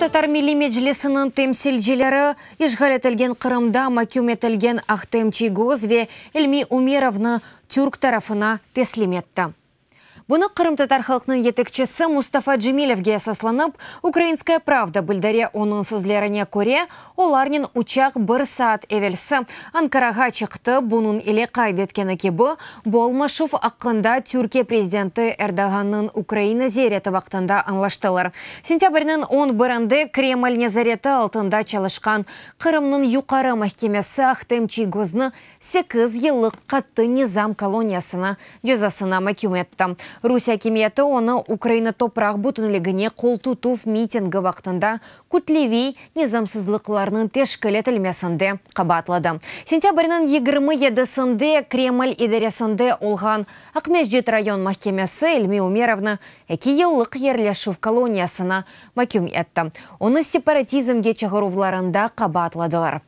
Татар Милли Меджлисінің темсилжилері ишғал етілген Қырымда макюм етілген Ахтемчи Гозве Эльми Умеровны Тюрк тарафына теслим етті. Бұны Қырым татар халқының етікчісі Мустафа Джемилевге асасланып, Украинская правда білдіре оның сөзлеріне көре, оларнен учақ бір саат әвелсі Анкараға чықты. Бұның еле қайдеткені кебі, болмашув аққында Түркия президенті Эрдоғанның Украина зереті вақтында анлаштылар. Сентябрінің 11-інде Кремль незареті алтында çalışқан Қырымның юқары махкемесі Ахтемчи Гозны 8 yıllık қатты низам колониясына жазасына мәкюм етті. Русия кеметі оны Украина топрақ бүтінлігіне қол тұтув митингі вақтында күтлевей низамсызлықларының тешкіл етілмесінде қабатлады. Сентябрінің 27-сінде Кремль идаресінде олған Ақмешжет район махкемесі Эльми Умеровны 2 yıllık ерлешув колониясына мәкюм етті. Оны сепаратизмге чығырувларында қабатладылар.